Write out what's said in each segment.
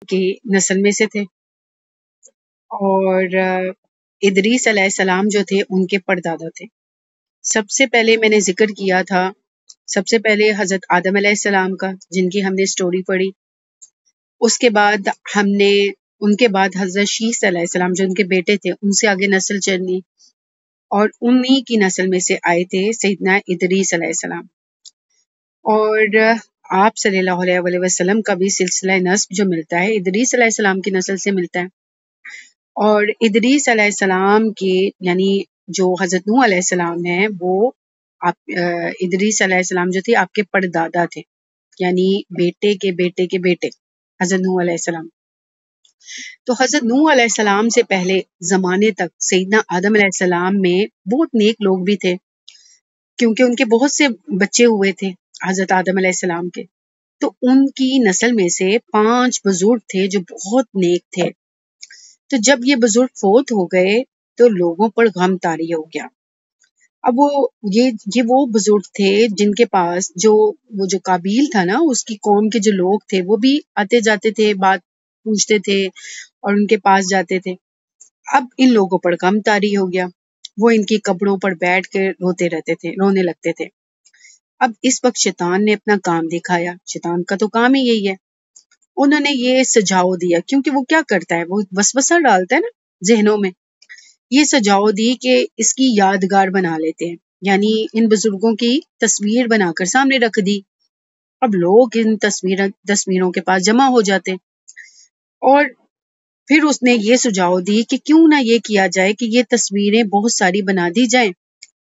کی نسل میں سے تھے، اور ادریس علیہ السلام جو تھے ان کے پردادا تھے۔ سب سے پہلے میں نے ذکر کیا تھا، سب سے پہلے حضرت آدم علیہ السلام کا، جن کی ہم نے سٹوری پڑھی۔ اس کے بعد ہم نے ان کے بعد حضرت شیس علیہ السلام جو ان کے بیٹے تھے، ان سے آگے نسل چلی، اور انہی کی نسل میں سے آئے تھے سیدنا ادریس علیہ السلام۔ اور آپ صلی اللہ علیہ وآلہ وسلم کا بھی سلسلہ نسب جو ملتا ہے ادریس علیہ السلام کی نسل سے ملتا ہے۔ اور ادریس علیہ السلام کے یعنی جو حضرت نوح علیہ السلام ہیں، وہ ادریس علیہ السلام جو تھے آپ کے پردادا تھے، یعنی بیٹے کے بیٹے کے بیٹے حضرت نوح علیہ السلام۔ تو حضرت نوح علیہ السلام سے پہلے زمانے تک سیدنا آدم علیہ السلام میں بہت نیک لوگ بھی تھے، کیونکہ ان کے بہت سے بچے ہوئے تھے حضرت آدم علیہ السلام کے۔ تو ان کی نسل میں سے 5 بزرگ تھے جو بہت نیک تھے۔ تو جب یہ بزرگ فوت ہو گئے تو لوگوں پر غم طاری ہو گیا۔ اب یہ وہ بزرگ تھے جن کے پاس وہ جو قابیل تھا نا، اس کی قوم کے جو لوگ تھے وہ بھی آتے جاتے تھے، بات پوچھتے تھے اور ان کے پاس جاتے تھے۔ اب ان لوگوں پر غم طاری ہو گیا، وہ ان کی قبروں پر بیٹھ کے رونے لگتے تھے۔ اب اس وقت شیطان نے اپنا کام دکھایا، شیطان کا تو کام ہی یہی ہے۔ انہوں نے یہ سجاؤ دیا، کیونکہ وہ کیا کرتا ہے، وہ وسوسہ ڈالتا ہے نا ذہنوں میں۔ یہ سجاؤ دی کہ اس کی یادگار بنا لیتے ہیں، یعنی ان بزرگوں کی تصویر بنا کر سامنے رکھ دی۔ اب لوگ ان تصویروں کے پاس جمع ہو جاتے، اور پھر اس نے یہ سجاؤ دی کہ کیوں نہ یہ کیا جائے کہ یہ تصویریں بہت ساری بنا دی جائیں،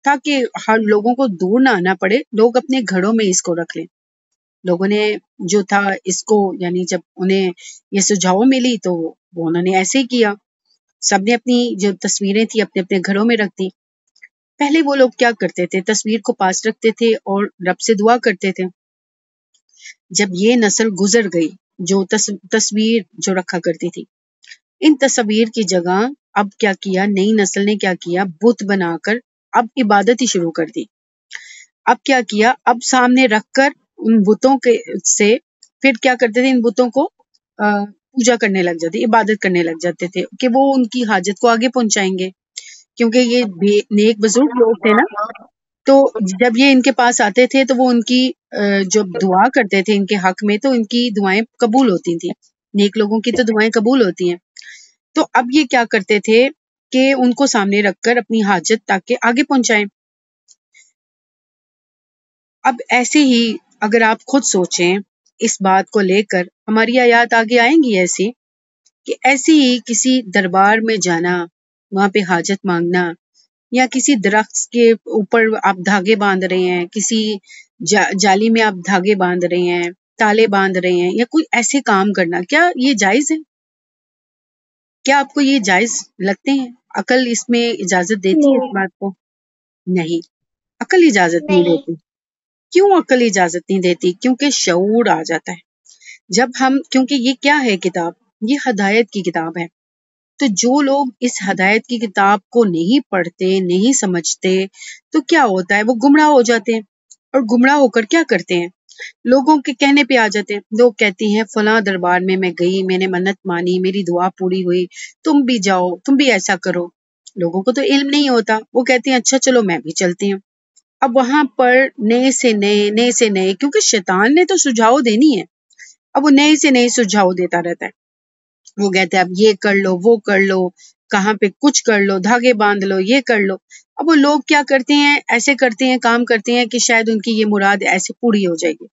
تاکہ ہر لوگوں کو دور نہ آنا پڑے، لوگ اپنے گھروں میں اس کو رکھ لیں۔ لوگوں نے جو تھا اس کو، یعنی جب انہیں یہ سجاؤ ملی تو وہ انہوں نے ایسے ہی کیا، سب نے اپنی جو تصویریں تھی اپنے اپنے گھروں میں رکھ دی۔ پہلے وہ لوگ کیا کرتے تھے، تصویر کو پاس رکھتے تھے اور رب سے دعا کرتے تھے۔ جب یہ نسل گزر گئی جو تصویر جو رکھا کرتی تھی، ان تصویر کی جگہ اب کیا کیا، نئی نسل نے کیا کیا، بت بنا کر اب عبادت ہی شروع کر دی۔ اب کیا کیا، اب سامنے رکھ کر ان بتوں کے سے پھر کیا کرتے تھے، ان بتوں کو پوجا کرنے لگ جاتے، عبادت کرنے لگ جاتے تھے کہ وہ ان کی حاجت کو آگے پہنچائیں گے، کیونکہ یہ نیک بزرگ لوگ تھے نا۔ تو جب یہ ان کے پاس آتے تھے تو وہ ان کی جب دعا کرتے تھے ان کے حق میں، تو ان کی دعائیں قبول ہوتی تھیں، نیک لوگوں کی تو دعائیں قبول ہوتی ہیں۔ تو اب یہ کیا کرتے تھے کہ ان کو سامنے رکھ کر اپنی حاجت تاکہ آگے پہنچائیں۔ اب ایسے ہی اگر آپ خود سوچیں اس بات کو لے کر، ہماری آیات آگے آئیں گی ایسی کہ ایسے ہی کسی دربار میں جانا، وہاں پہ حاجت مانگنا، یا کسی درخت کے اوپر آپ دھاگے باندھ رہے ہیں، کسی جالی میں آپ دھاگے باندھ رہے ہیں، تالے باندھ رہے ہیں، یا کوئی ایسے کام کرنا، کیا یہ جائز ہے؟ کیا آپ کو یہ جائز لگتے ہیں؟ عقل اس میں اجازت دیتی ہے اس بات کو؟ نہیں، عقل اجازت نہیں دیتی۔ کیوں عقل اجازت نہیں دیتی؟ کیونکہ شعور آ جاتا ہے جب کیونکہ یہ کیا ہے کتاب، یہ ہدایت کی کتاب ہے۔ تو جو لوگ اس ہدایت کی کتاب کو نہیں پڑھتے، نہیں سمجھتے، تو کیا ہوتا ہے، وہ گمراہ ہو جاتے ہیں، اور گمراہ ہو کر کیا کرتے ہیں، لوگوں کے کہنے پہ آ جاتے ہیں۔ لوگ کہتی ہیں فلاں دربار میں گئی، میں نے منت مانی، میری دعا پوری ہوئی، تم بھی جاؤ، تم بھی ایسا کرو۔ لوگوں کو تو علم نہیں ہوتا، وہ کہتے ہیں اچھا چلو میں بھی چلتی ہوں۔ اب وہاں پر نئے سے نئے، کیونکہ شیطان نے تو سجھاؤ دینی ہے، اب وہ نئے سے نئے سجھاؤ دیتا رہتا ہے۔ وہ کہتے ہیں اب یہ کر لو، وہ کر لو، کہاں پہ کچھ کر لو، دھاگے باندھ لو، یہ کر لو۔ اب وہ لوگ کیا کرتے ہیں، ایسے کرتے ہیں، کام کرتے ہیں کہ شاید ان کی یہ مراد ایسے پوری ہو جائے گی۔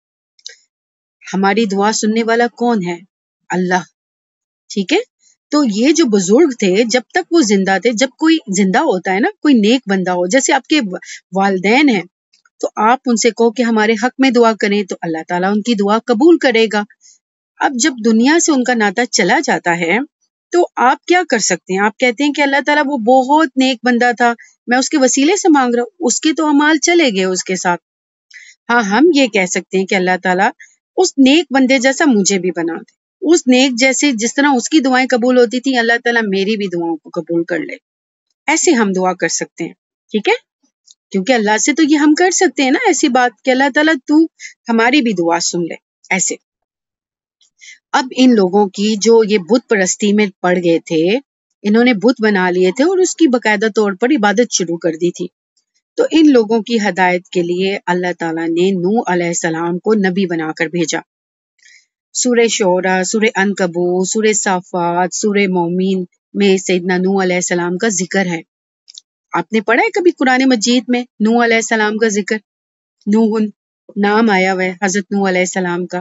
ہماری دعا سننے والا کون ہے؟ اللہ، ٹھیک ہے؟ تو یہ جو بزرگ تھے جب تک وہ زندہ تھے، جب کوئی زندہ ہوتا ہے نا، کوئی نیک بندہ ہو، جیسے آپ کے والدین ہیں، تو آپ ان سے کہو کہ ہمارے حق میں دعا کریں، تو اللہ تعالیٰ ان کی دعا قبول کرے گا۔ اب جب دنیا سے ان کا ناطہ چلا جاتا ہے تو آپ کیا کر سکتے ہیں؟ آپ کہتے ہیں کہ اللہ تعالیٰ وہ بہت نیک بندہ تھا، میں اس کے وسیلے سے مانگ رہا ہوں، اس کے تو اعمال چلے گئے اس کے ساتھ۔ ہاں، ہم یہ کہہ سکتے ہیں کہ اللہ تعالیٰ اس نیک بندے جیسا مجھے بھی بنا دے، اس نیک جیسے جس طرح اس کی دعائیں قبول ہوتی تھیں، اللہ تعالیٰ میری بھی دعاؤں کو قبول کر لے۔ ایسے ہم دعا کر سکتے ہیں، ٹھیک ہے؟ کیونکہ اللہ سے تو یہ ہم کر سکتے ہیں نا ایسی بات کہ اللہ تعالیٰ تو ہماری بھی دعا سن لے، ایسے۔ اب ان لوگوں کی جو یہ بت پرستی میں پڑ گئے تھے، انہوں نے بت بنا لیے تھے اور اس کی باقاعدہ طور پر عبادت شروع کر دی تھی. تو ان لوگوں کی ہدایت کے لیے اللہ تعالیٰ نے نوح علیہ السلام کو نبی بنا کر بھیجا. سورہ شعراء، سورہ عنکبوت، سورہ صافات، سورہ مومن میں سیدنا نوح علیہ السلام کا ذکر ہے. آپ نے پڑھا ہے کبھی قرآن مجید میں نوح علیہ السلام کا ذکر؟ نوح نام آیا ہوا ہے حضرت نوح علیہ السلام کا،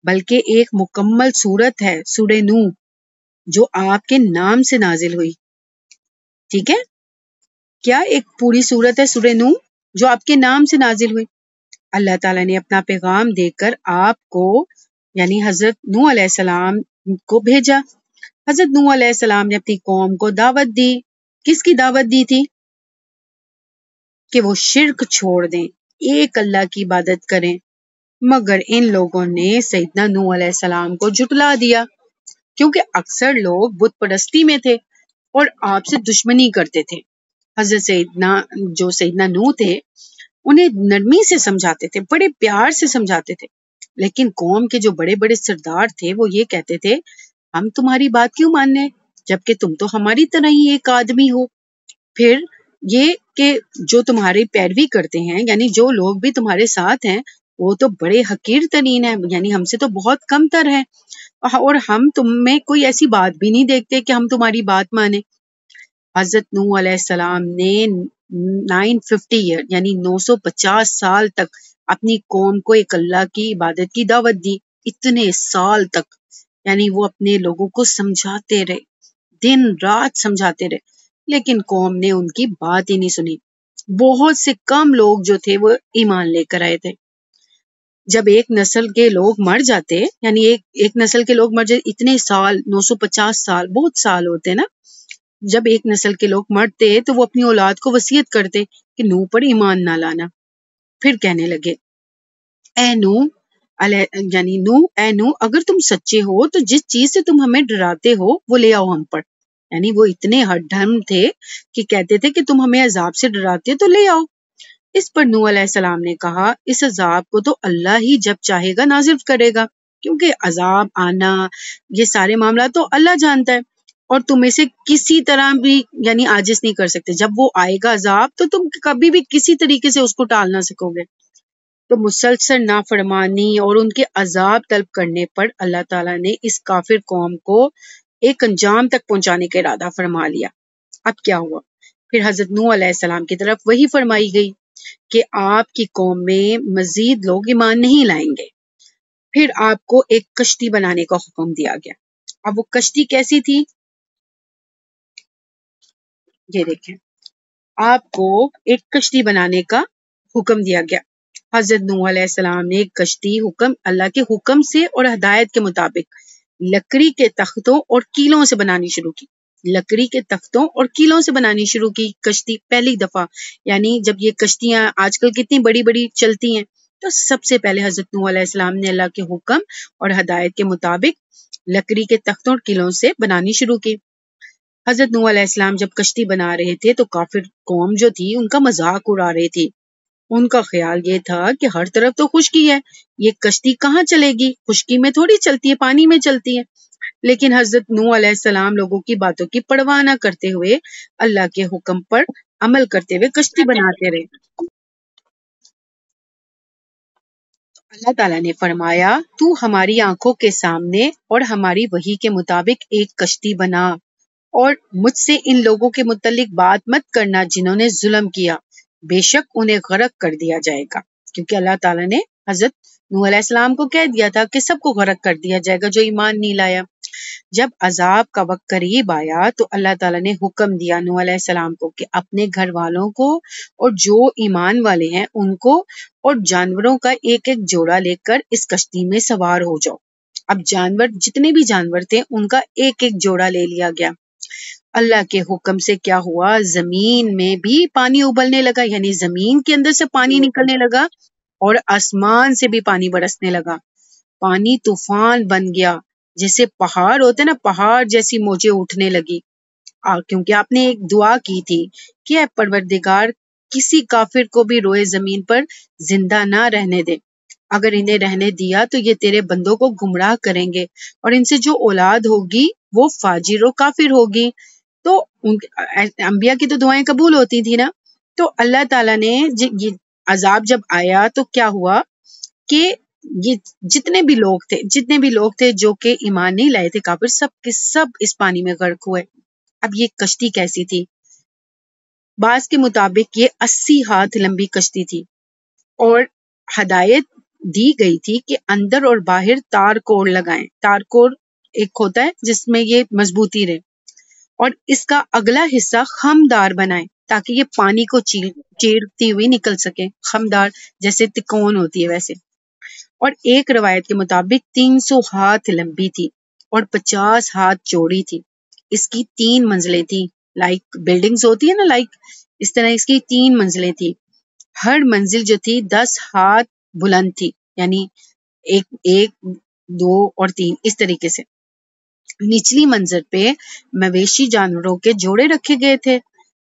بلکہ ایک مکمل سورت ہے سورہ نوح جو آپ کے نام سے نازل ہوئی. ٹھیک ہے، کیا ایک پوری سورت ہے سورہ نوح جو آپ کے نام سے نازل ہوئی. اللہ تعالیٰ نے اپنا پیغام دے کر آپ کو یعنی حضرت نوح علیہ السلام کو بھیجا. حضرت نوح علیہ السلام نے اپنی قوم کو دعوت دی. کس کی دعوت دی تھی؟ کہ وہ شرک چھوڑ دیں، ایک اللہ کی عبادت کریں. مگر ان لوگوں نے سیدنا نوح علیہ السلام کو جھٹلا دیا، کیونکہ اکثر لوگ بت پرستی میں تھے اور آپ سے دشمنی کرتے تھے. حضرت سیدنا نوح تھے، انہیں نرمی سے سمجھاتے تھے، بڑے پیار سے سمجھاتے تھے. لیکن قوم کے جو بڑے بڑے سردار تھے وہ یہ کہتے تھے ہم تمہاری بات کیوں ماننے جبکہ تم تو ہماری طرح ہی ایک آدمی ہو. پھر یہ کہ جو تمہاری پیروی کرتے ہیں یعنی جو لوگ بھی تمہارے ساتھ ہیں وہ تو بڑے حقیر ترین ہیں، یعنی ہم سے تو بہت کم تر ہیں، اور ہم تم میں کوئی ایسی بات بھی نہیں دیکھتے کہ ہم تمہاری بات مانیں. حضرت نوح علیہ السلام نے 950 ایئر یعنی 950 سال تک اپنی قوم کو ایک اللہ کی عبادت کی دعوت دی. اتنے سال تک یعنی وہ اپنے لوگوں کو سمجھاتے رہے، دن رات سمجھاتے رہے، لیکن قوم نے ان کی بات ہی نہیں سنی. بہت سے کم لوگ جو تھے وہ ایمان لے کر آئے تھے. جب ایک نسل کے لوگ مر جاتے یعنی ایک نسل کے لوگ مر جاتے، اتنے سال 950 سال بہت سال ہوتے نا، جب ایک نسل کے لوگ مرتے تو وہ اپنی اولاد کو وصیت کرتے کہ نوح پر ایمان نہ لانا. پھر کہنے لگے اے نوح اے نوح اگر تم سچے ہو تو جس چیز سے تم ہمیں ڈراتے ہو وہ لے آؤ ہم پر. یعنی وہ اتنے ہڈہم تھے کہ کہتے تھے کہ تم ہمیں عذاب سے ڈراتے تو لے آؤ. اس پر نوح علیہ السلام نے کہا اس عذاب کو تو اللہ ہی جب چاہے گا نازل کرے گا، کیونکہ عذاب آنا یہ سارے معاملات تو اللہ جانتا ہے اور تم اسے کسی طرح بھی یعنی عاجز نہیں کر سکتے. جب وہ آئے گا عذاب تو تم کبھی بھی کسی طریقے سے اس کو ٹال نہ سکو گے. تو مسلسل نافرمانی اور ان کے عذاب طلب کرنے پر اللہ تعالیٰ نے اس کافر قوم کو ایک انجام تک پہنچانے کا ارادہ فرما لیا. اب کیا ہوا؟ پھر حضرت نوح علیہ السلام کی طرف وہی فرمائی گئی کہ آپ کی قوم میں مزید لوگ ایمان نہیں لائیں گے. پھر آپ کو ایک کشتی بنانے کا حکم دیا گیا. اب وہ کشتی کیسی تھی؟ یہ دیکھیں، آپ کو ایک کشتی بنانے کا حکم دیا گیا. حضرت نوح علیہ السلام نے ایک کشتی اللہ کے حکم سے اور ہدایت کے مطابق لکڑی کے تختوں اور کیلوں سے بنانی شروع کی. لکڑی کے تختوں اور کیلوں سے بنانی شروع کی کشتی پہلی دفعہ. یعنی جب یہ کشتیاں آج کل کتنی بڑی بڑی چلتی ہیں تو سب سے پہلے حضرت نوح علیہ السلام نے اللہ کے حکم اور ہدایت کے مطابق لکڑی کے تختوں اور کیلوں سے بنانی شروع کی. حضرت نوح علیہ السلام جب کشتی بنا رہے تھے تو کافر قوم جو تھی ان کا مذاق اڑا رہی تھی. ان کا خیال یہ تھا کہ ہر طرف تو خشکی ہے، یہ کشتی کہاں چلے گی، خشکی میں تھوڑی چلتی ہے، پانی میں چلتی ہے. لیکن حضرت نوح علیہ السلام لوگوں کی باتوں کی پرواہ نہ کرتے ہوئے اللہ کے حکم پر عمل کرتے ہوئے کشتی بناتے رہے. اللہ تعالیٰ نے فرمایا تو ہماری آنکھوں کے سامنے اور ہماری وحی کے مطابق ایک کشتی بنا اور مجھ سے ان لوگوں کے متعلق بات مت کرنا جنہوں نے ظلم کیا، بے شک انہیں غرق کر دیا جائے گا. کیونکہ اللہ تعالیٰ نے حضرت نوح علیہ السلام کو کہہ دیا تھا کہ سب کو غرق کر دیا جائے گا جو ایمان نہیں لایا. جب عذاب کا وقت قریب آیا تو اللہ تعالیٰ نے حکم دیا نوح علیہ السلام کو کہ اپنے گھر والوں کو اور جو ایمان والے ہیں ان کو اور جانوروں کا ایک ایک جوڑا لے کر اس کشتی میں سوار ہو جاؤ. اب جانور جتنے بھی جانور تھے ان کا ایک ایک جوڑا لے لیا گیا. اللہ کے حکم سے کیا ہوا، زمین میں بھی پانی ابلنے لگا، یعنی زمین کے اندر سے پانی نکلنے لگا اور آسمان سے بھی پانی برسنے لگا. پانی طوفان بن گیا، جیسے پہاڑ ہوتے نا پہاڑ جیسی موجیں اٹھنے لگی. کیونکہ آپ نے ایک دعا کی تھی کہ اے پروردگار کسی کافر کو بھی روئے زمین پر زندہ نہ رہنے دے. اگر انہیں رہنے دیا تو یہ تیرے بندوں کو گمراہ کریں گے اور ان سے جو اولاد ہوگی وہ فاجر و کافر ہوگی. تو انبیاء کی تو دعائیں قبول ہوتی تھی نا. تو اللہ تعالیٰ نے یہ عذاب جب آیا تو کیا ہوا کہ یہ جتنے بھی لوگ تھے جو کہ ایمان نہیں لائے تھے، کافر، سب کے سب اس پانی میں غرق ہوئے. اب یہ کشتی کیسی تھی؟ بعض کے مطابق یہ 80 ہاتھ لمبی کشتی تھی اور ہدایت دی گئی تھی کہ اندر اور باہر تار کوڑ لگائیں. تار کوڑ ایک ہوتا ہے جس میں یہ مضبوطی رہے، اور اس کا اگلا حصہ خمدار بنائیں تاکہ یہ پانی کو چیرتی ہوئی نکل سکے. خمدار جیسے تکون ہوتی ہے ویسے. اور ایک روایت کے مطابق 300 ہاتھ لمبی تھی اور 50 ہاتھ چوڑی تھی. اس کی 3 منزلیں تھیں، لائک بلڈنگز ہوتی ہے نا، لائک اس طرح اس کی 3 منزلیں تھی. ہر منزل جو تھی 10 ہاتھ بلند تھی، یعنی ایک 2 اور 3 اس طریقے سے. نچلی منزل پہ مویشی جانوروں کے جوڑے رکھے گئے تھے،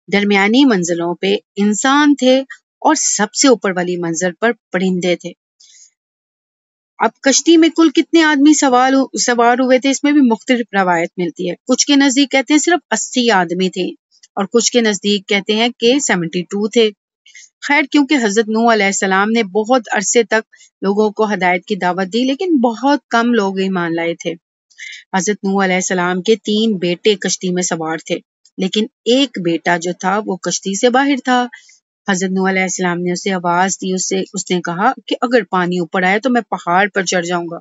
درمیانی منزلوں پہ انسان تھے اور سب سے اوپر والی منزل پر پرندے تھے. اب کشتی میں کل کتنے آدمی سوار ہوئے تھے، اس میں بھی مختلف روایت ملتی ہے. کچھ کے نزدیک کہتے ہیں صرف 80 آدمی تھے اور کچھ کے نزدیک کہتے ہیں کہ 72 تھے. خیر، کیونکہ حضرت نوح علیہ السلام نے بہت عرصے تک لوگوں کو ہدایت کی دعوت دی لیکن بہت کم لوگ ایمان لائے تھے. حضرت نوح علیہ السلام کے 3 بیٹے کشتی میں سوار تھے لیکن ایک بیٹا جو تھا وہ کشتی سے باہر تھا. حضرت نوح علیہ السلام نے اسے آواز دی. اس نے کہا کہ اگر پانی اوپر آئے تو میں پہاڑ پر چڑھ جاؤں گا.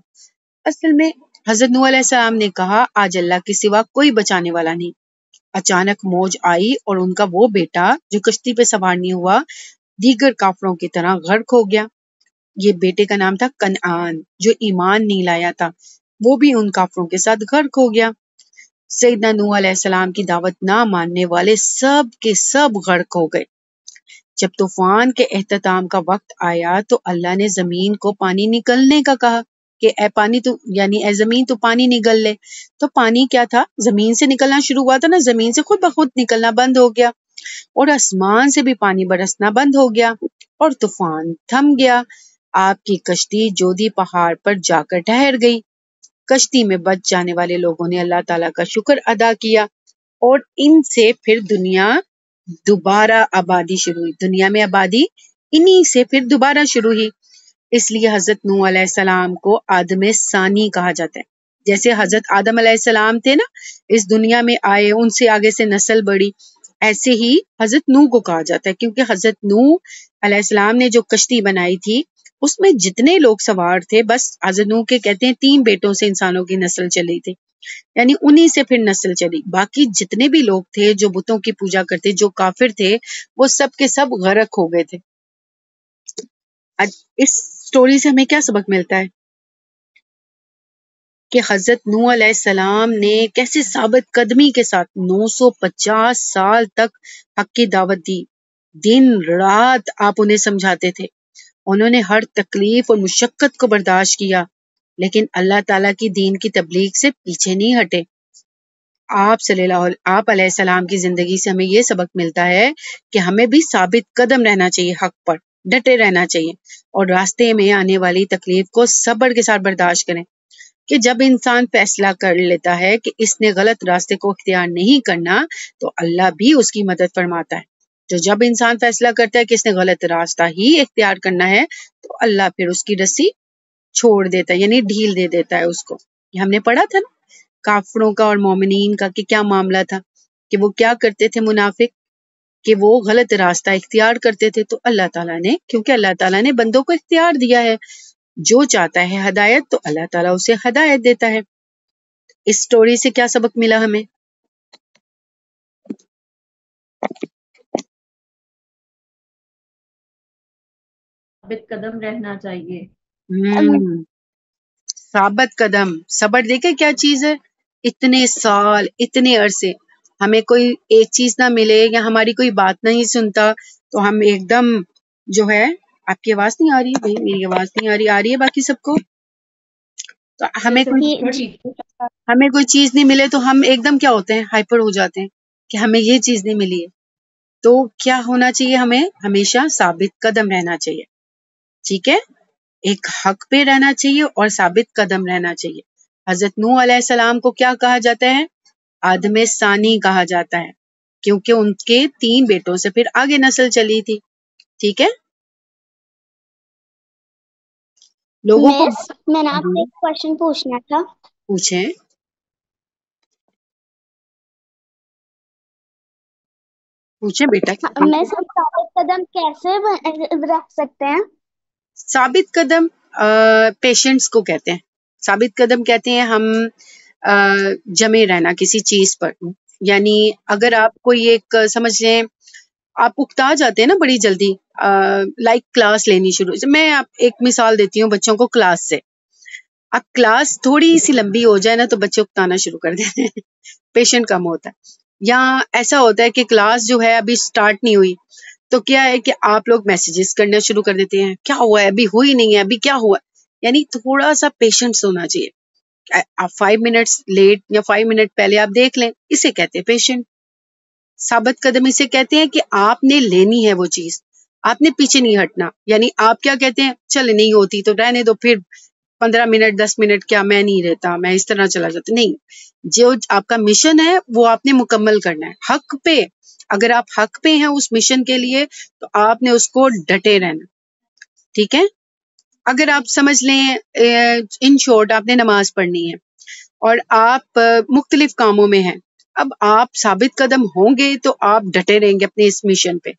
اصل میں حضرت نوح علیہ السلام نے کہا آج اللہ کے سوا کوئی بچانے والا نہیں. اچانک موج آئی اور ان کا وہ بیٹا جو کشتی پہ سوار نہیں ہوا دیگر کافروں کی طرح غرق ہو گیا. یہ بیٹے کا نام تھا کنعان، جو ایمان نہیں لایا تھا، وہ بھی ان کافروں کے ساتھ غرق ہو گیا. سیدنا نوح علیہ السلام کی دعوت نہ ماننے والے سب کے سب غرق ہو گئے. جب طوفان کے اختتام کا وقت آیا تو اللہ نے زمین کو پانی نکلنے کا کہا کہ اے پانی تو یعنی اے زمین تو پانی نگل لے. تو پانی کیا تھا؟ زمین سے نکلنا شروع ہوا تھا نا، زمین سے خود بخود نکلنا بند ہو گیا اور آسمان سے بھی پانی برسنا بند ہو گیا اور طوفان تھم گیا. آپ کی کشتی جودی پہاڑ پر جا کر ٹھہر گئی. کشتی میں بچ جانے والے لوگوں نے اللہ تعالیٰ کا شکر ادا کیا اور ان سے پھر دوبارہ آبادی شروع ہوئی. دنیا میں آبادی انہی سے پھر دوبارہ شروع ہوئی. اس لیے حضرت نوح علیہ السلام کو آدم ثانی کہا جاتا ہے. جیسے حضرت آدم علیہ السلام تھے نا، اس دنیا میں آئے، ان سے آگے سے نسل بڑھی، ایسے ہی حضرت نوح کو کہا جاتا ہے کیونکہ حضرت نوح علیہ السلام نے جو کشتی بنائی تھی اس میں جتنے لوگ سوار تھے، بس حضرت نوح کے کہتے ہیں 3 بیٹوں سے انسانوں کی نسل چلی تھی، یعنی انہی سے پھر نسل چلی. باقی جتنے بھی لوگ تھے جو بتوں کی پوجا کرتے، جو کافر تھے، وہ سب کے سب غرق ہو گئے تھے. اس سٹوری سے ہمیں کیا سبق ملتا ہے کہ حضرت نوح علیہ السلام نے کیسے ثابت قدمی کے ساتھ 950 سال تک حق کی دعوت دی. دن رات آپ انہیں سمجھاتے تھے. انہوں نے ہر تکلیف اور مشقت کو برداشت کیا لیکن اللہ تعالیٰ کی دین کی تبلیغ سے پیچھے نہیں ہٹے. آپ علیہ السلام کی زندگی سے ہمیں یہ سبق ملتا ہے کہ ہمیں بھی ثابت قدم رہنا چاہیے، حق پر ڈٹے رہنا چاہیے اور راستے میں آنے والی تکلیف کو صبر کے ساتھ برداشت کریں. کہ جب انسان فیصلہ کر لیتا ہے کہ اس نے غلط راستے کو اختیار نہیں کرنا تو اللہ بھی اس کی مدد فرماتا ہے. تو جب انسان فیصلہ کرتا ہے کہ اس نے غلط راستہ ہی اختیار کرنا ہے تو اللہ پھر اس کی رسی چھوڑ دیتا ہے، یعنی ڈھیل دے دیتا ہے اس کو. یہ ہم نے پڑھا تھا نا کافروں کا اور مومنین کا کہ کیا معاملہ تھا، کہ وہ کیا کرتے تھے منافق، کہ وہ غلط راستہ اختیار کرتے تھے. تو اللہ تعالیٰ نے، کیونکہ اللہ تعالیٰ نے بندوں کو اختیار دیا ہے، جو چاہتا ہے ہدایت تو اللہ تعالیٰ اسے ہدایت دیتا ہے. اس سٹوری سے کیا سبق ملا ہمیں؟ ثابت قدم رہنا چاہیے. ثابت قدم. صبر دیکھے کیا چیز ہے. اتنے سال، اتنے عرصے ہمیں کوئی ایک چیز نہ ملے یا ہماری کوئی بات نہیں سنتا تو ہم ایک دم جو ہے، آپ کی آواز نہیں آ رہی ہے بھائی؟ میری آواز نہیں آ رہی ہے باقی سب کو؟ تو ہمیں کوئی چیز نہیں ملے تو ہم ایک دم کیا ہوتے ہیں، ہائپر ہو جاتے ہیں کہ ہمیں یہ چیز نہیں ملی ہے. تو کیا ہونا چاہیے؟ ہمیں ہمیشہ ثابت قدم رہنا چاہیے. ٹھیک ہے. ایک حق پہ رہنا چاہیے اور ثابت قدم رہنا چاہیے. حضرت نوح علیہ السلام کو کیا کہا جاتا ہے؟ آدم ثانی کہا جاتا ہے، کیونکہ ان کے 3 بیٹوں سے پھر آگے نسل چلی تھی. ٹھیک ہے، لوگوں کو مس میں نے آپ سے ایک کوشچن پوچھنا تھا. پوچھیں. پوچھیں بیٹا. مس ہم ثابت قدم کیسے رکھ سکتے ہیں؟ ثابت قدم پیشنٹس کو کہتے ہیں. ثابت قدم کہتے ہیں ہم جمے رہنا کسی چیز پر. یعنی اگر آپ کوئی ایک سمجھ لیں آپ اکتا جاتے ہیں نا بڑی جلدی، لائک کلاس لینی شروع. میں ایک مثال دیتی ہوں بچوں کو کلاس سے. اب کلاس تھوڑی سی لمبی ہو جائے نا تو بچے اکتانا شروع کر دیتے ہیں، پیشنٹ کم ہوتا ہے. یا ایسا ہوتا ہے کہ کلاس جو ہے ابھی سٹارٹ نہیں ہوئی تو کیا ہے کہ آپ لوگ میسیجز کرنا شروع کر دیتے ہیں، کیا ہوا ہے ابھی ہوئی نہیں ہے، ابھی کیا ہوا. یعنی تھوڑا سا پیشنس ہونا چاہیے. آپ 5 منٹس لیٹ یا 5 منٹ پہلے آپ دیکھ لیں، اسے کہتے ہیں پیشنٹ. ثابت قدم اسے کہتے ہیں کہ آپ نے لینی ہے وہ چیز، آپ نے پیچھے نہیں ہٹنا. یعنی آپ کیا کہتے ہیں، چل نہیں ہوتی تو رہنے دو، پھر 15 منٹ 10 منٹ کیا میں نہیں رہتا، میں اس طرح چلا جاتا. نہیں، جو آپ کا مشن ہے وہ آپ نے مکمل کرنا ہے حق پہ. اگر آپ حق پہ ہیں اس مشن کے لیے تو آپ نے اس کو ڈٹے رہنا. ٹھیک ہے. اگر آپ سمجھ لیں ان شارٹ آپ نے نماز پڑھنی ہے اور آپ مختلف کاموں میں ہیں، اب آپ ثابت قدم ہوں گے تو آپ ڈٹے رہیں گے اپنے اس مشن پہ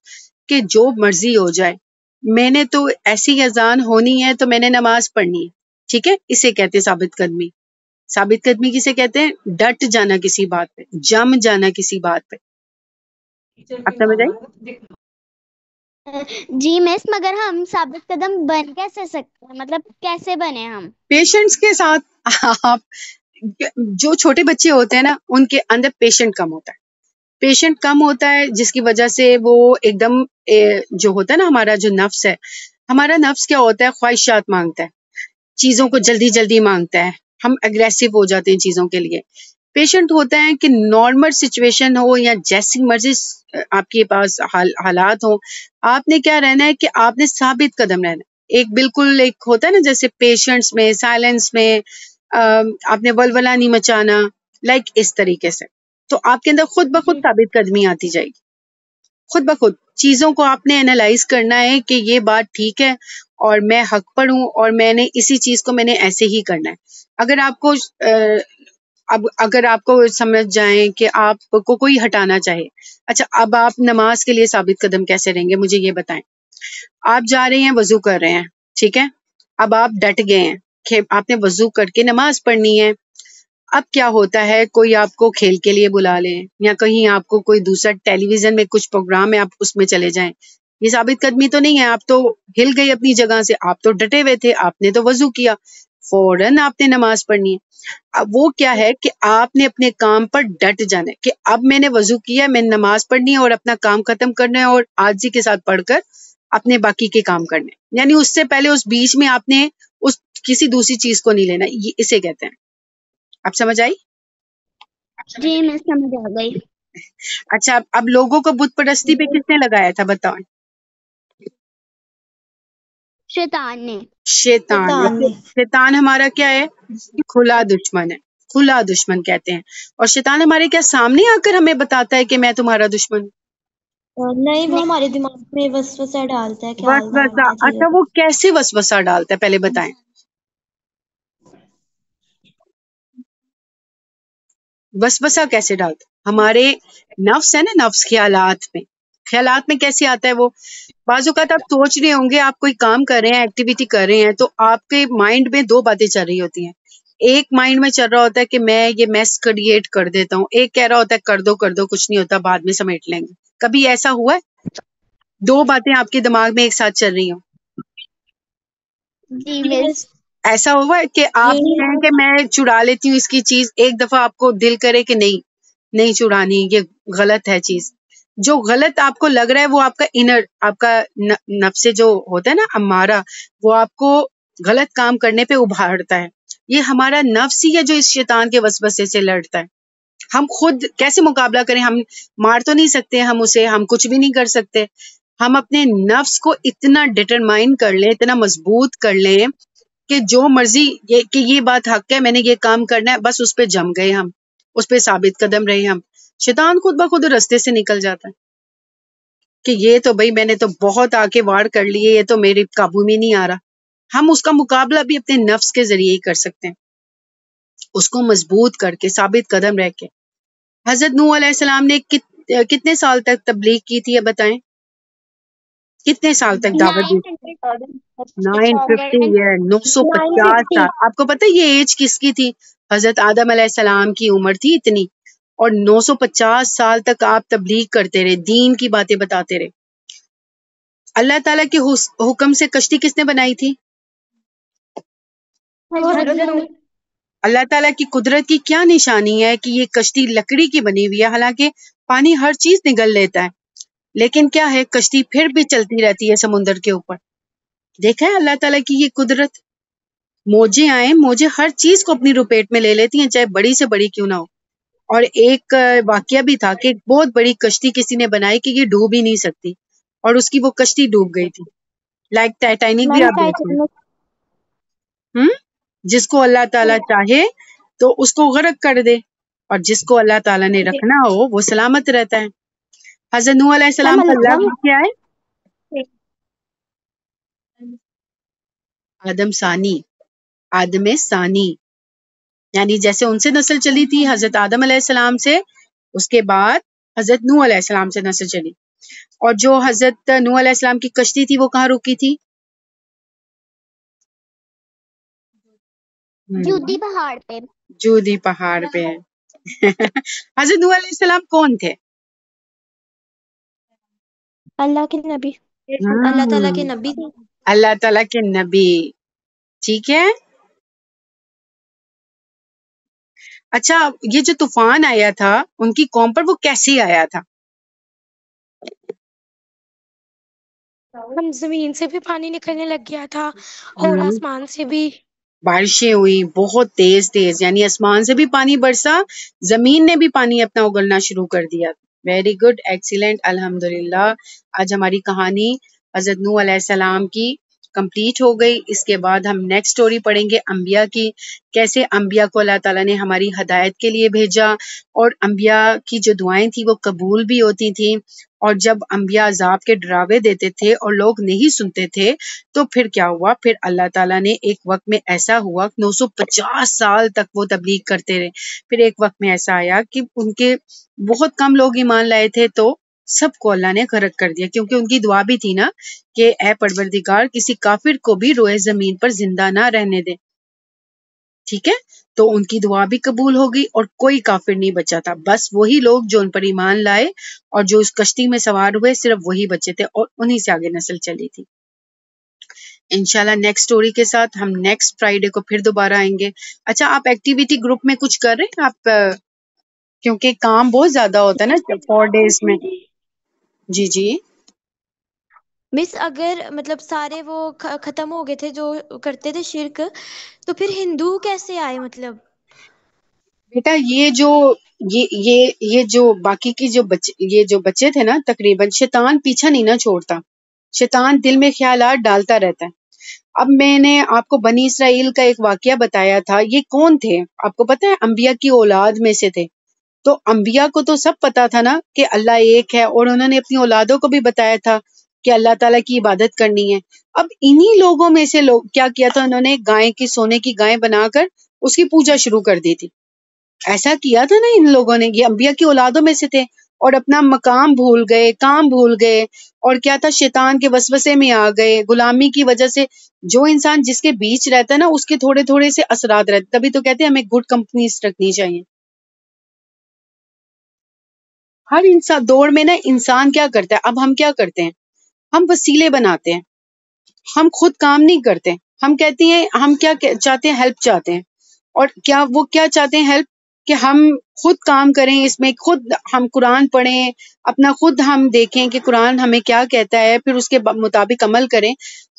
کہ جو مرضی ہو جائے، میں نے تو ایسی اذان ہونی ہے تو میں نے نماز پڑھنی ہے. ٹھیک ہے، اسے کہتے ہیں ثابت قدمی. ثابت قدمی کسے کہتے ہیں؟ ڈٹ جانا کسی بات پہ، جم جانا کسی بات پہ. آپ سمجھ آئی؟ جی مس، مگر ہم ثابت قدم بن کیسے سکتے ہیں؟ مطلب کیسے بنے ہم؟ پیشنٹس کے ساتھ. آپ جو چھوٹے بچے ہوتے ہیں نا ان کے اندر پیشنٹ کم ہوتا ہے. پیشنٹ کم ہوتا ہے جس کی وجہ سے وہ ایک دم جو ہوتا ہے نا ہمارا جو نفس ہے، ہمارا نفس کیا ہوتا ہے، خواہشات مانگتا ہے، چیزوں کو جلدی جلدی مانگتا ہے، ہم اگریسو ہو جاتے ہیں چیزوں کے لیے. پیشنٹ ہوتا ہے کہ نارمل سچویشن ہو یا جیسی مرضی آپ کے پاس حالات ہوں، آپ نے کیا رہنا ہے کہ آپ نے ثابت قدم رہنا ہے. ایک بالکل ایک ہوتا ہے نا جیسے پیشنٹس میں سائلنس میں آپ نے ولولہ نہیں مچانا، لائک اس طریقے سے. تو آپ کے اندر خود بخود ثابت قدمی آتی جائے گی. خود بخود چیزوں کو آپ نے انالائز کرنا ہے کہ یہ بات ٹھیک ہے اور میں حق پر ہوں اور میں نے اسی چیز کو میں نے ایسے ہی کرنا ہے. اگر آپ کو اگر آپ کو سمجھ جائیں کہ آپ کو کوئی ہٹانا چاہے، اچھا اب آپ نماز کے لیے ثابت قدم کیسے رہیں گے مجھے یہ بتائیں. آپ جا رہے ہیں وضو کر رہے ہیں، ٹھیک ہے، اب آپ ڈٹ گئے ہیں کہ آپ نے وضو کر کے نماز پڑھنی ہے. اب کیا ہوتا ہے کوئی آپ کو کھیل کے لیے بلا لے یا کہیں آپ کو کوئی دوسرا ٹیلی ویژن میں کچھ پروگرام ہے آپ اس میں چلے جائیں، یہ ثابت قدمی تو نہیں ہے. آپ تو ہل گئی اپنی جگہ سے، آپ تو ڈٹے ہوئے تھے، آپ نے تو وضو کیا، فوراً آپ نے نماز پڑھنی ہے. اب وہ کیا ہے کہ آپ نے اپنے کام پر ڈٹ جانا ہے کہ اب میں نے وضو کیا، میں نے نماز پڑھنی ہے اور اپنا کام ختم کرنا ہے اور عاجزی کے ساتھ پڑھ کر اپنے باقی کے کام کرنے. یعنی اس سے پہلے اس بیچ میں آپ نے اس کسی دوسری چیز کو نہیں لینا. یہ اسے کہتے ہیں. اب سمجھ آئی؟ جی میں سمجھ آ گئی. اچھا اب لوگوں کو بت پرستی پہ کس نے لگایا تھا بتاؤ؟ شیطان نے. شیطان ہمارا کیا ہے؟ کھلا دشمن ہے. کھلا دشمن کہتے ہیں. اور شیطان ہمارے کیا سامنے آ کر ہمیں بتاتا ہے کہ میں تمہارا دشمن ہوں؟ نہیں، وہ ہمارے دماغ میں وسوسہ ڈالتا ہے، خیال وسوسہ. ڈالتا ہے. اچھا وہ کیسے وسوسہ ڈالتا ہے پہلے بتائیں. وسوسہ کیسے ڈالتا ہے؟ ہمارے نفس ہے نا، نفس خیالات میں کیسے آتا ہے وہ؟ بعض اوقات آپ سوچ رہے ہوں گے، آپ کوئی کام کر رہے ہیں، ایکٹیویٹی کر رہے ہیں، تو آپ کے مائنڈ میں 2 باتیں چل رہی ہوتی ہیں. ایک مائنڈ میں چل رہا ہوتا ہے کہ میں یہ میس کریٹ کر دیتا ہوں، ایک کہہ رہا ہوتا ہے کر دو کچھ نہیں ہوتا، بعد میں سمیٹ لیں گے. کبھی ایسا ہوا ہے 2 باتیں آپ کے دماغ میں ایک ساتھ چل رہی ہوں؟ جی مس. ایسا ہوا ہے کہ آپ کہیں کہ میں چڑا لیتی ہوں اس کی چیز، ایک دفعہ آپ کو دل کرے کہ نہیں چڑانی، یہ غلط ہے چیز. جو غلط آپ کو لگ رہا ہے وہ آپ کا انر، آپ کا نفس جو ہوتا ہے نا امارہ، وہ آپ کو غلط کام کرنے پہ ابھارتا ہے. یہ ہمارا نفس ہی ہے جو اس شیطان کے وسوسے سے لڑتا ہے. ہم خود کیسے مقابلہ کریں؟ ہم مار تو نہیں سکتے ہم اسے، ہم کچھ بھی نہیں کر سکتے. ہم اپنے نفس کو اتنا ڈٹرمائن کر لیں، اتنا مضبوط کر لیں کہ جو مرضی کہ یہ بات حق ہے، میں نے یہ کام کرنا ہے، بس اس پہ جم گئے ہم، اس پہ ثابت قدم رہے ہم. شیطان خود بخود رستے سے نکل جاتا ہے کہ یہ تو بھائی میں نے تو بہت آ کے وار کر لیے، یہ تو میرے قابو میں نہیں آ رہا. ہم اس کا مقابلہ بھی اپنے نفس کے ذریعے ہی کر سکتے ہیں، اس کو مضبوط کر کے، ثابت قدم رہ کے. حضرت نوح علیہ السلام نے کتنے سال تک تبلیغ کی تھی، یہ بتائیں؟ کتنے سال تک دعوت دی؟ 950 ایئر، 950 سال. آپ کو پتہ ہے یہ ایج کس کی تھی؟ حضرت آدم علیہ السلام کی عمر تھی اتنی، اور 950 سال تک آپ تبلیغ کرتے رہے، دین کی باتیں بتاتے رہے. اللہ تعالیٰ کے حکم سے کشتی کس نے بنائی تھی؟ اللہ تعالیٰ کی قدرت کی کیا نشانی ہے کہ یہ کشتی لکڑی کی بنی ہوئی ہے، حالانکہ پانی ہر چیز نگل لیتا ہے، لیکن کیا ہے کشتی پھر بھی چلتی رہتی ہے سمندر کے اوپر. دیکھا ہے اللہ تعالیٰ کی یہ قدرت، موجیں آئیں، موجیں ہر چیز کو اپنی رپیٹ میں لے لیتی ہیں، چاہے بڑی سے بڑی کیوں نہ ہو. اور ایک واقعہ بھی تھا کہ ایک بہت بڑی کشتی کسی نے بنائی کہ یہ ڈوب ہی نہیں سکتی، اور اس کی وہ کشتی ڈوب گئی تھی، لائک ٹائٹینک بھی آپ دیکھیں. جس کو اللہ تعالیٰ چاہے تو اس کو غرق کر دے، اور جس کو اللہ تعالیٰ نے رکھنا ہو وہ سلامت رہتا ہے. حضرت نوح علیہ السلام کا لفظ کیا ہے؟ آدم ثانی، آدم ثانی، یعنی جیسے ان سے نسل چلی تھی حضرت آدم علیہ السلام سے، اس کے بعد حضرت نوح علیہ السلام سے نسل چلی. اور جو حضرت نوح علیہ السلام کی کشتی تھی وہ کہاں رکی تھی؟ جودی پہاڑ پہ. جودی پہاڑ پہ. حضرت نوح علیہ السلام کون تھے؟ اللہ کے نبی، اللہ تعالیٰ کے نبی تھے. اللہ تعالیٰ کے نبی، ٹھیک ہے. اچھا، یہ جو طوفان آیا تھا ان کی قوم پر، وہ کیسے آیا تھا؟ ہم زمین سے بھی پانی نکلنے لگ گیا تھا اور آسمان سے بھی. بارشیں ہوئی بہت تیز تیز، یعنی آسمان سے بھی پانی برسا، زمین نے بھی پانی اپنا اگلنا شروع کر دیا. ویری گڈ، ایکسیلنٹ، الحمدللہ. آج ہماری کہانی حضرت نوح علیہ السلام کی کمپلیٹ ہو گئی. اس کے بعد ہم نیکسٹ سٹوری پڑھیں گے انبیاء کی، کیسے انبیاء کو اللہ تعالیٰ نے ہماری ہدایت کے لیے بھیجا، اور انبیاء کی جو دعائیں تھیں وہ قبول بھی ہوتی تھیں. اور جب انبیاء عذاب کے ڈراوے دیتے تھے اور لوگ نہیں سنتے تھے تو پھر کیا ہوا؟ پھر اللہ تعالیٰ نے ایک وقت میں ایسا ہوا 950 سال تک وہ تبلیغ کرتے رہے. پھر ایک وقت میں ایسا آیا کہ ان کے بہت کم لوگ ایمان لائے تھے تو سب کو اللہ نے غرق کر دیا، کیونکہ ان کی دعا بھی تھی نا کہ اے پروردگار کسی کافر کو بھی روئے زمین پر زندہ نہ رہنے دے. ٹھیک ہے، تو ان کی دعا بھی قبول ہو گئی اور کوئی کافر نہیں بچا تھا. بس وہی لوگ جو ان پر ایمان لائے اور جو اس کشتی میں سوار ہوئے، صرف وہی بچے تھے، اور انہی سے آگے نسل چلی تھی. انشاءاللہ نیکسٹ سٹوری کے ساتھ ہم نیکسٹ فرائیڈے کو پھر دوبارہ آئیں گے. اچھا، آپ ایکٹیویٹی گروپ میں کچھ کر رہے ہیں آپ؟ کیونکہ کام بہت زیادہ ہوتا ہے نا 4 ڈیز میں. جی جی. مس اگر مطلب سارے وہ ختم ہو گئے تھے جو کرتے تھے شرک، تو پھر ہندو کیسے آئے؟ مطلب بیٹا یہ جو باقی کی جو بچے تھے نا، تقریباً شیطان پیچھا نہیں نہ چھوڑتا، شیطان دل میں خیالات ڈالتا رہتا ہے. اب میں نے آپ کو بنی اسرائیل کا ایک واقعہ بتایا تھا، یہ کون تھے آپ کو پتہ ہے؟ انبیاء کی اولاد میں سے تھے. تو انبیاء کو تو سب پتا تھا نا کہ اللہ ایک ہے، اور انہوں نے اپنی اولادوں کو بھی بتایا تھا کہ اللہ تعالیٰ کی عبادت کرنی ہے. اب انہی لوگوں میں سے کیا کیا تھا انہوں نے؟ گائے کی، سونے کی گائے بنا کر اس کی پوجا شروع کر دی تھی. ایسا کیا تھا نا ان لوگوں نے، یہ انبیاء کی اولادوں میں سے تھے، اور اپنا مقام بھول گئے، کام بھول گئے، اور کیا تھا، شیطان کے وسوسے میں آ گئے. غلامی کی وجہ سے جو انسان جس کے بیچ رہتا ہے نا، اس کے تھوڑے تھوڑے سے اثرات رہتے. تبھی تو کہتے ہیں ہمیں گڈ کمپنیز رکھنی چاہیے. ہر انسان دوڑ میں نا، انسان کیا کرتا ہے؟ اب ہم کیا کرتے ہیں؟ ہم وسیلے بناتے ہیں، ہم خود کام نہیں کرتے. ہم کہتے ہیں ہم کیا چاہتے ہیں؟ ہیلپ چاہتے ہیں. اور کیا وہ کیا چاہتے ہیں؟ ہیلپ، کہ ہم خود کام کریں، اس میں خود ہم قرآن پڑھیں، اپنا خود ہم دیکھیں کہ قرآن ہمیں کیا کہتا ہے، پھر اس کے مطابق عمل کریں.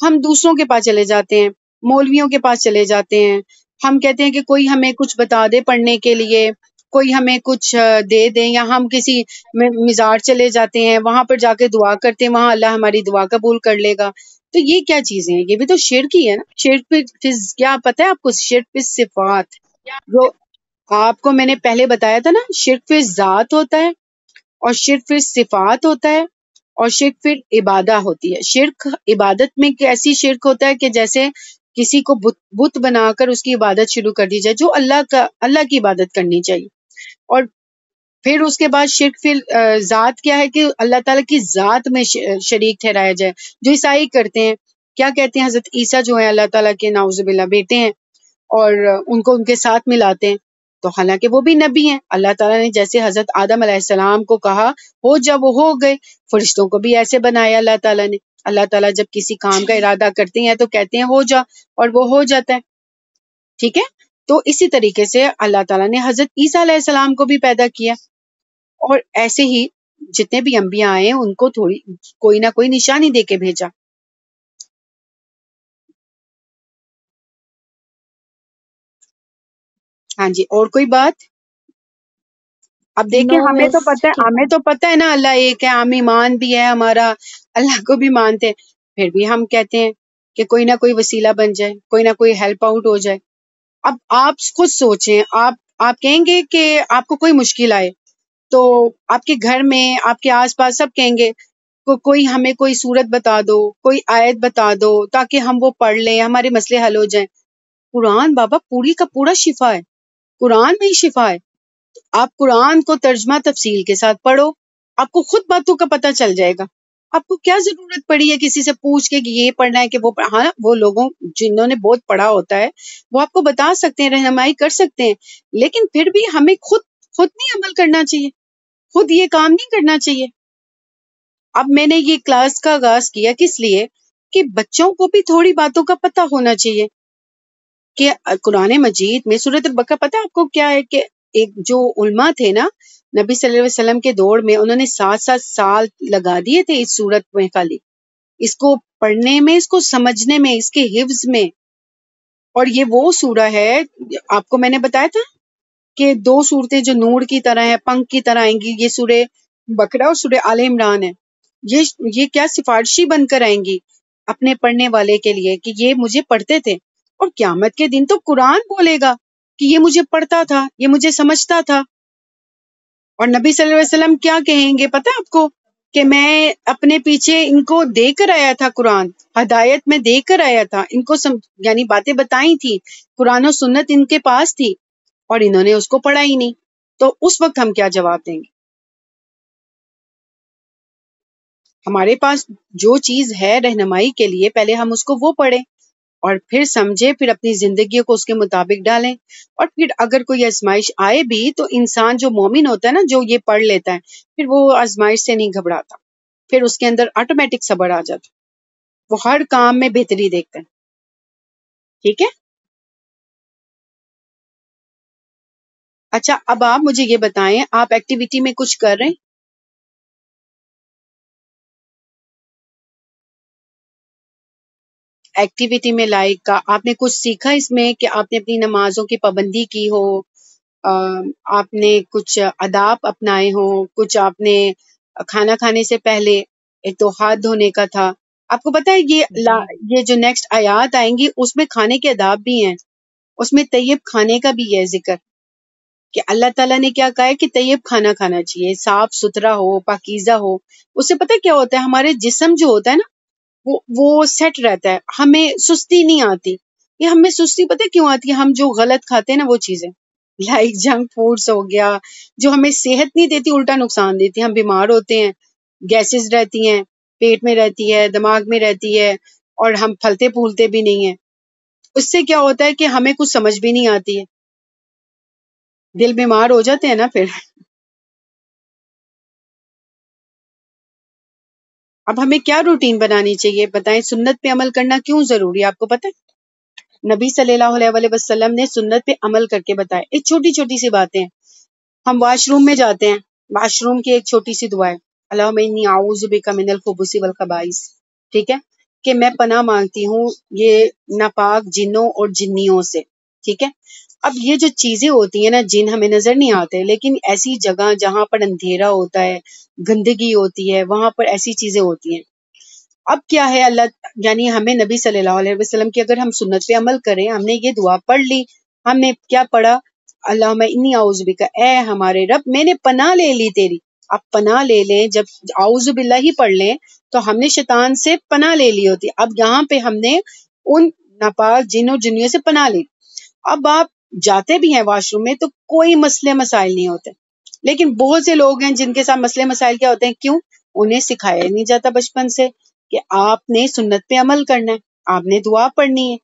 ہم دوسروں کے پاس چلے جاتے ہیں، مولویوں کے پاس چلے جاتے ہیں. ہم کہتے ہیں کہ کوئی ہمیں کچھ بتا دے پڑھنے کے لیے، کوئی ہمیں کچھ دے دیں، یا ہم کسی مزار چلے جاتے ہیں، وہاں پر جا کے دعا کرتے ہیں، وہاں اللہ ہماری دعا قبول کر لے گا، تو یہ کیا چیزیں ہیں؟ یہ بھی تو شرک ہی ہے نا. شرک پہ کیا پتہ ہے آپ کو؟ شرک پہ صفات، جو آپ کو میں نے پہلے بتایا تھا نا، شرک پہ ذات ہوتا ہے، اور شرک پھر صفات ہوتا ہے، اور شرک پھر عبادہ ہوتی ہے. شرک عبادت میں ایسی شرک ہوتا ہے کہ جیسے کسی کو بت بنا کر اس کی عبادت شروع کر دی جائے، جو اللہ کی عبادت کرنی چاہیے. اور پھر اس کے بعد شرک پھر ذات کیا ہے کہ اللہ تعالیٰ کی ذات میں شریک ٹھہرایا جائے. جو عیسائی کرتے ہیں، کیا کہتے ہیں؟ حضرت عیسیٰ جو ہیں اللہ تعالیٰ کے نعوذ باللہ بیٹے ہیں، اور ان کو ان کے ساتھ ملاتے ہیں. تو حالانکہ وہ بھی نبی ہیں. اللہ تعالیٰ نے جیسے حضرت آدم علیہ السلام کو کہا ہو جا، وہ ہو گئے. فرشتوں کو بھی ایسے بنایا اللہ تعالیٰ نے. اللہ تعالیٰ جب کسی کام کا ارادہ کرتے ہیں تو کہتے ہیں ہو جا، اور وہ ہو جاتا ہے. ٹھیک ہے؟ تو اسی طریقے سے اللہ تعالیٰ نے حضرت عیسیٰ علیہ السلام کو بھی پیدا کیا، اور ایسے ہی جتنے بھی انبیاء آئے ہیں ان کو تھوڑی کوئی نہ کوئی نشانی دے کے بھیجا. ہاں جی، اور کوئی بات؟ اب دیکھیں، نو ہمیں تو مس پتہ ہے، ٹھیک ہمیں تو پتہ ہے نا اللہ ایک ہے، ہم ایمان بھی ہے ہمارا، اللہ کو بھی مانتے ہیں، پھر بھی ہم کہتے ہیں کہ کوئی نہ کوئی وسیلہ بن جائے، کوئی نہ کوئی ہیلپ آؤٹ ہو جائے. اب آپ خود سوچیں، آپ کہیں گے کہ آپ کو کوئی مشکل آئے تو آپ کے گھر میں، آپ کے آس پاس سب کہیں گے کوئی ہمیں کوئی صورت بتا دو، کوئی آیت بتا دو تاکہ ہم وہ پڑھ لیں، ہمارے مسئلے حل ہو جائیں. قرآن بابا پوری کا پورا شفا ہے، قرآن میں ہی شفا ہے. آپ قرآن کو ترجمہ تفصیل کے ساتھ پڑھو، آپ کو خود باتوں کا پتہ چل جائے گا. آپ کو کیا ضرورت پڑی ہے کسی سے پوچھ کے کہ یہ پڑھنا ہے کہ وہ ہاں، وہ لوگوں جنہوں نے بہت پڑھا ہوتا ہے وہ آپ کو بتا سکتے ہیں، رہنمائی کر سکتے ہیں، لیکن پھر بھی ہمیں خود نہیں عمل کرنا چاہیے، خود یہ کام نہیں کرنا چاہیے. اب میں نے یہ کلاس کا آغاز کیا کس لیے؟ کہ بچوں کو بھی تھوڑی باتوں کا پتہ ہونا چاہیے کہ قرآن مجید میں سورۃ البقرہ، پتہ ہے آپ کو کیا ہے کہ ایک جو علماء تھے نا نبی صلی اللہ علیہ وسلم کے دور میں، انہوں نے 7 سال لگا دیے تھے اس سورت میں، خالی اس کو پڑھنے میں، اس کو سمجھنے میں، اس کے حفظ میں. اور یہ وہ سورہ ہے، آپ کو میں نے بتایا تھا کہ 2 صورتیں جو نور کی طرح ہیں، پنکھ کی طرح آئیں گی، یہ سورہ بقرہ اور سورہ آل عمران ہے. یہ کیا سفارشی بن کر آئیں گی اپنے پڑھنے والے کے لیے کہ یہ مجھے پڑھتے تھے. اور قیامت کے دن تو قرآن بولے گا کہ یہ مجھے پڑھتا تھا، یہ مجھے سمجھتا تھا. اور نبی صلی اللہ علیہ وسلم کیا کہیں گے پتہ ہے آپ کو؟ کہ میں اپنے پیچھے ان کو دے کر آیا تھا، قرآن ہدایت میں دے کر آیا تھا، ان کو یعنی باتیں بتائی تھی، قرآن و سنت ان کے پاس تھی، اور انہوں نے اس کو پڑھا ہی نہیں. تو اس وقت ہم کیا جواب دیں گے؟ ہمارے پاس جو چیز ہے رہنمائی کے لیے، پہلے ہم اس کو وہ پڑھیں اور پھر سمجھے، پھر اپنی زندگی کو اس کے مطابق ڈالیں. اور پھر اگر کوئی آزمائش آئے بھی تو انسان جو مومن ہوتا ہے نا، جو یہ پڑھ لیتا ہے، پھر وہ آزمائش سے نہیں گھبراتا، پھر اس کے اندر آٹومیٹک صبر آ جاتا، وہ ہر کام میں بہتری دیکھتا ہے. ٹھیک ہے؟ اچھا، اب آپ مجھے یہ بتائیں، آپ ایکٹیویٹی میں کچھ کر رہے ہیں؟ ایکٹیویٹی میں لائک کا آپ نے کچھ سیکھا اس میں کہ آپ نے اپنی نمازوں کی پابندی کی ہو، آپ نے کچھ آداب اپنائے ہوں، کچھ آپ نے کھانا کھانے سے پہلے ایک تو ہاتھ دھونے کا تھا. آپ کو پتہ ہے یہ جو نیکسٹ آیات آئیں گی اس میں کھانے کے آداب بھی ہیں، اس میں طیب کھانے کا بھی ہے ذکر کہ اللہ تعالیٰ نے کیا کہا ہے کہ طیب کھانا کھانا چاہیے، صاف ستھرا ہو، پاکیزہ ہو. اس سے پتہ کیا ہوتا ہے؟ ہمارے جسم جو ہوتا ہے نا وہ سیٹ رہتا ہے، ہمیں سستی نہیں آتی. یہ ہمیں سستی پتہ کیوں آتی ہے؟ ہم جو غلط کھاتے ہیں نا وہ چیزیں، لائک جنک فوڈز ہو گیا، جو ہمیں صحت نہیں دیتی، الٹا نقصان دیتی. ہم بیمار ہوتے ہیں، گیسز رہتی ہیں، پیٹ میں رہتی ہے، دماغ میں رہتی ہے، اور ہم پھلتے پھولتے بھی نہیں ہیں. اس سے کیا ہوتا ہے کہ ہمیں کچھ سمجھ بھی نہیں آتی ہے، دل بیمار ہو جاتے ہیں نا پھر. اب ہمیں کیا روٹین بنانی چاہیے بتائیں؟ سنت پہ عمل کرنا کیوں ضروری ہے؟ آپ کو پتہ ہے نبی صلی اللہ علیہ وسلم نے سنت پہ عمل کر کے بتایا. ایک چھوٹی چھوٹی سی باتیں، ہم واش روم میں جاتے ہیں، واش روم کی ایک چھوٹی سی دعا ہے، اللہم انی اعوذ بک من الخبث والخبائث. ٹھیک ہے؟ کہ میں پناہ مانگتی ہوں یہ ناپاک جنوں اور جنیوں سے. ٹھیک ہے؟ اب یہ جو چیزیں ہوتی ہیں نا، جن ہمیں نظر نہیں آتے، لیکن ایسی جگہ جہاں پر اندھیرا ہوتا ہے، گندگی ہوتی ہے، وہاں پر ایسی چیزیں ہوتی ہیں. اب کیا ہے، اللہ یعنی ہمیں نبی صلی اللہ علیہ وسلم کی اگر ہم سنت پہ عمل کریں، ہم نے یہ دعا پڑھ لی، ہم نے کیا پڑھا، اللہم انی اعوذ بک، اے ہمارے رب میں نے پناہ لے لی تیری. اب پناہ لے لیں، جب اعوذ باللہ ہی پڑھ لیں تو ہم نے شیطان سے پناہ لے لی ہوتی. اب یہاں پہ ہم نے ان ناپاک جن اور جنیوں سے پناہ لی. اب آپ جاتے بھی ہیں واش روم میں تو کوئی مسئلے مسائل نہیں ہوتے، لیکن بہت سے لوگ ہیں جن کے ساتھ مسئلے مسائل کیا ہوتے ہیں، کیوں؟ انہیں سکھایا نہیں جاتا بچپن سے کہ آپ نے سنت پہ عمل کرنا ہے، آپ نے دعا پڑھنی ہے.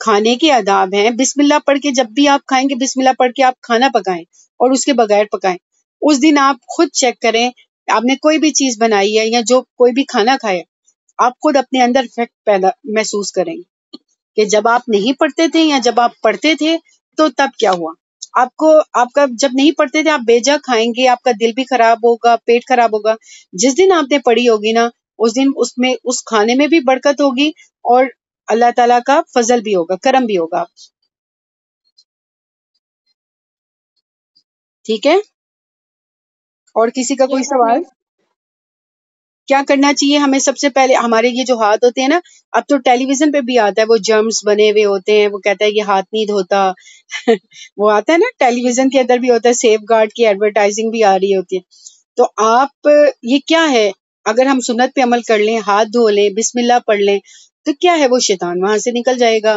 کھانے کے آداب ہیں، بسم اللہ پڑھ کے جب بھی آپ کھائیں گے بسم اللہ پڑھ کے آپ کھانا پکائیں اور اس کے بغیر پکائیں. اس دن آپ خود چیک کریں، آپ نے کوئی بھی چیز بنائی ہے یا جو کوئی بھی کھانا کھایا، آپ خود اپنے اندر افیکٹ پیدا محسوس کریں گے کہ جب آپ نہیں پڑھتے تھے یا جب آپ پڑھتے تھے تو تب کیا ہوا. آپ کا جب نہیں پڑھتے تھے آپ بیجا کھائیں گے، آپ کا دل بھی خراب ہوگا، پیٹ خراب ہوگا. جس دن آپ نے پڑھی ہوگی نا، اس دن اس کھانے میں بھی برکت ہوگی اور اللہ تعالیٰ کا فضل بھی ہوگا، کرم بھی ہوگا. ٹھیک ہے؟ اور کسی کا کوئی یس سوال؟ مس. کیا کرنا چاہیے ہمیں؟ سب سے پہلے ہمارے یہ جو ہاتھ ہوتے ہیں نا، اب تو ٹیلی ویژن پہ بھی آتا ہے، وہ جرمز بنے ہوئے ہوتے ہیں، وہ کہتا ہے یہ ہاتھ نہیں دھوتا وہ آتا ہے نا ٹیلی ویژن کے اندر بھی ہوتا ہے، سیف گارڈ کی ایڈورٹائزنگ بھی آ رہی ہوتی ہے. تو آپ یہ کیا ہے، اگر ہم سنت پہ عمل کر لیں، ہاتھ دھو لیں، بسم اللہ پڑھ لیں، تو کیا ہے، وہ شیطان وہاں سے نکل جائے گا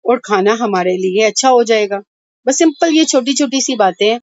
اور کھانا ہمارے لیے اچھا ہو جائے گا. بس سمپل یہ چھوٹی چھوٹی سی باتیں ہیں